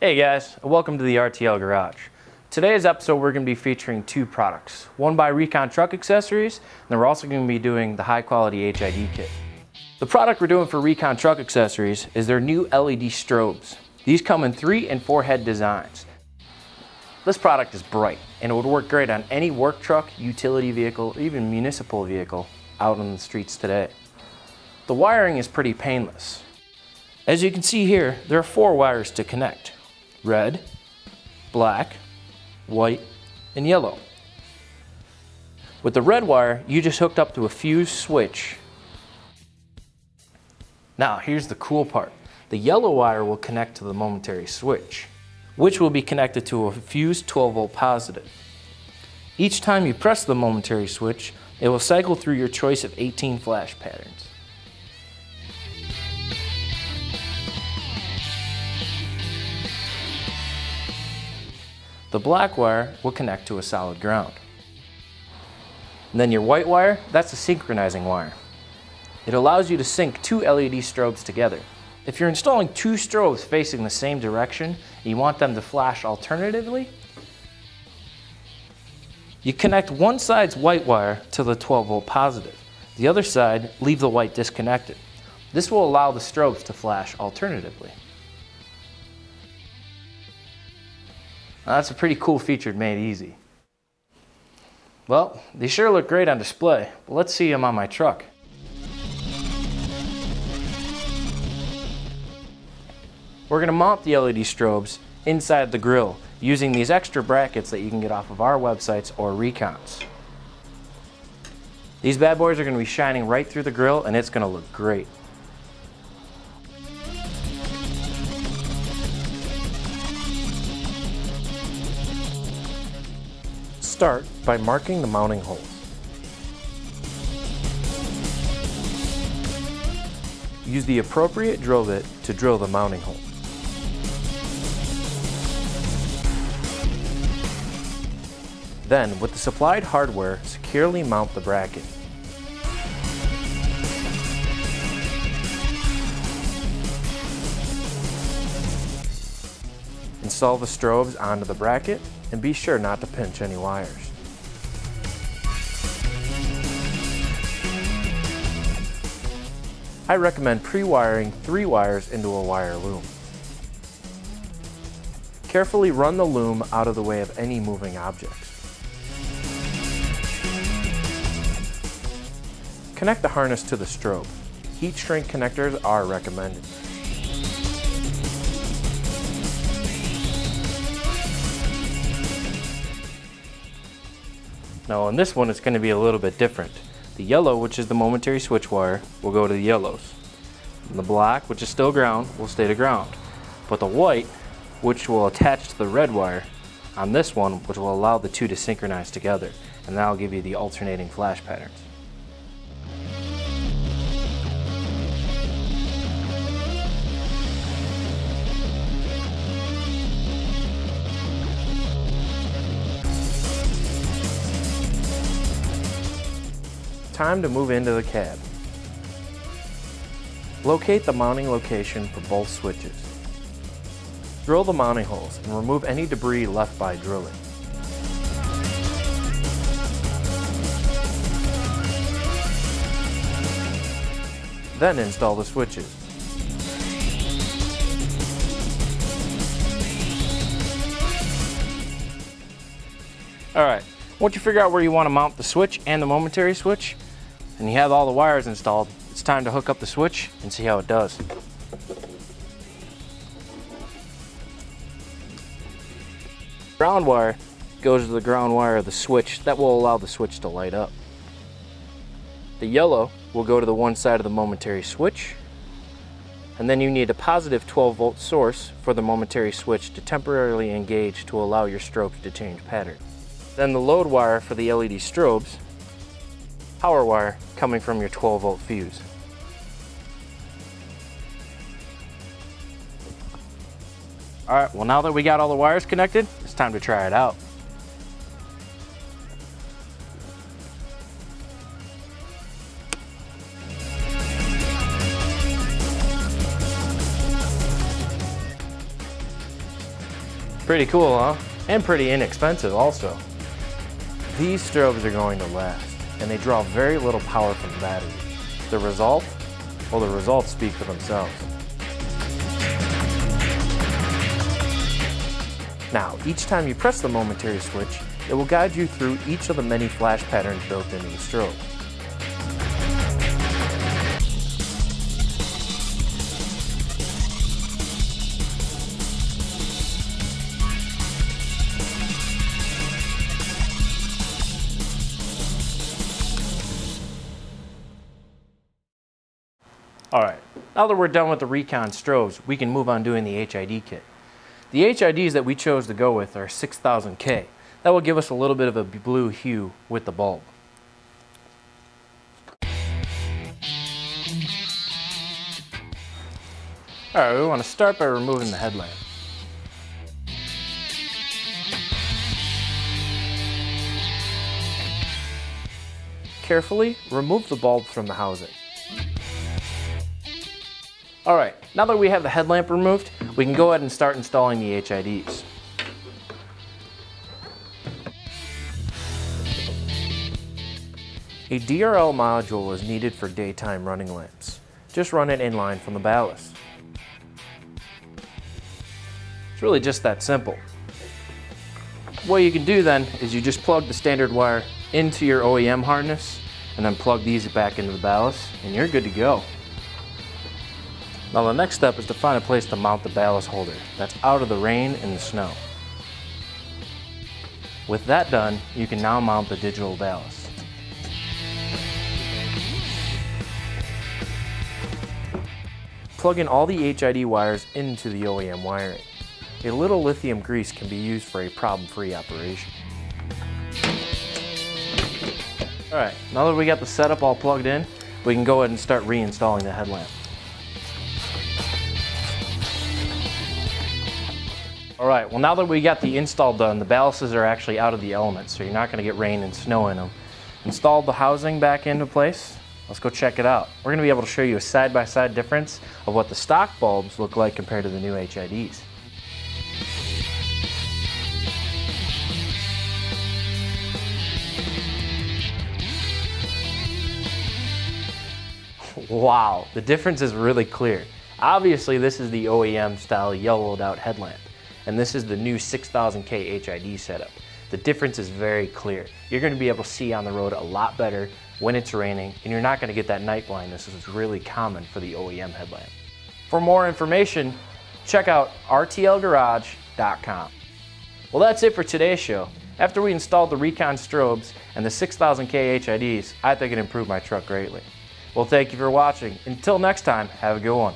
Hey guys, welcome to the RTL Garage. Today's episode we're going to be featuring two products. One by Recon Truck Accessories, and then we're also going to be doing the high quality HID kit. The product we're doing for Recon Truck Accessories is their new LED strobes. These come in 3 and 4 head designs. This product is bright and it would work great on any work truck, utility vehicle, or even municipal vehicle out on the streets today. The wiring is pretty painless. As you can see here, there are 4 wires to connect. Red, black, white, and yellow. With the red wire, you just hooked up to a fuse switch. Now, here's the cool part. The yellow wire will connect to the momentary switch, which will be connected to a fused 12-volt positive. Each time you press the momentary switch, it will cycle through your choice of 18 flash patterns. The black wire will connect to a solid ground. And then your white wire, that's a synchronizing wire. It allows you to sync 2 LED strobes together. If you're installing 2 strobes facing the same direction and you want them to flash alternatively, you connect one side's white wire to the 12-volt positive. The other side, leave the white disconnected. This will allow the strobes to flash alternatively. Now, that's a pretty cool feature made easy. Well, they sure look great on display, but let's see them on my truck. We're going to mount the LED strobes inside the grille using these extra brackets that you can get off of our websites or Recon's. These bad boys are going to be shining right through the grille and it's going to look great. Start by marking the mounting holes. Use the appropriate drill bit to drill the mounting hole. Then, with the supplied hardware, securely mount the bracket. Install the strobes onto the bracket and be sure not to pinch any wires. I recommend pre-wiring 3 wires into a wire loom. Carefully run the loom out of the way of any moving objects. Connect the harness to the strobe. Heat shrink connectors are recommended. Now on this one it's going to be a little bit different. The yellow, which is the momentary switch wire, will go to the yellows. And the black, which is still ground, will stay to ground. But the white, which will attach to the red wire, on this one, which will allow the 2 to synchronize together. And that'll give you the alternating flash patterns. Time to move into the cab. Locate the mounting location for both switches. Drill the mounting holes and remove any debris left by drilling. Then install the switches. Alright, once you figure out where you want to mount the switch and the momentary switch, and you have all the wires installed, it's time to hook up the switch and see how it does. Ground wire goes to the ground wire of the switch. That will allow the switch to light up. The yellow will go to the one side of the momentary switch, and then you need a positive 12-volt source for the momentary switch to temporarily engage to allow your strobes to change pattern. Then the load wire for the LED strobes, power wire coming from your 12-volt fuse. Alright, well now that we got all the wires connected, it's time to try it out. Pretty cool, huh? And pretty inexpensive also. These strobes are going to last, and they draw very little power from the battery. The result? Well, the results speak for themselves. Now, each time you press the momentary switch, it will guide you through each of the many flash patterns built into the strobe. Alright, now that we're done with the Recon strobes, we can move on doing the HID kit. The HIDs that we chose to go with are 6000K. That will give us a little bit of a blue hue with the bulb. Alright, we want to start by removing the headlamp. Carefully remove the bulb from the housing. Alright, now that we have the headlamp removed, we can go ahead and start installing the HIDs. A DRL module is needed for daytime running lamps. Just run it in line from the ballast. It's really just that simple. What you can do then is you just plug the standard wire into your OEM harness and then plug these back into the ballast and you're good to go. Now the next step is to find a place to mount the ballast holder that's out of the rain and the snow. With that done, you can now mount the digital ballast. Plug in all the HID wires into the OEM wiring. A little lithium grease can be used for a problem-free operation. Alright, now that we got the setup all plugged in, we can go ahead and start reinstalling the headlamp. Alright, well now that we got the install done, the ballasts are actually out of the elements, so you're not going to get rain and snow in them. Installed the housing back into place. Let's go check it out. We're going to be able to show you a side-by-side difference of what the stock bulbs look like compared to the new HIDs. Wow, the difference is really clear. Obviously this is the OEM style yellowed out headlamp, and this is the new 6000K HID setup. The difference is very clear. You're going to be able to see on the road a lot better when it's raining, and you're not going to get that night blindness, which is really common for the OEM headlamp. For more information, check out RTLGarage.com. Well, that's it for today's show. After we installed the Recon strobes and the 6000K HIDs, I think it improved my truck greatly. Well, thank you for watching. Until next time, have a good one.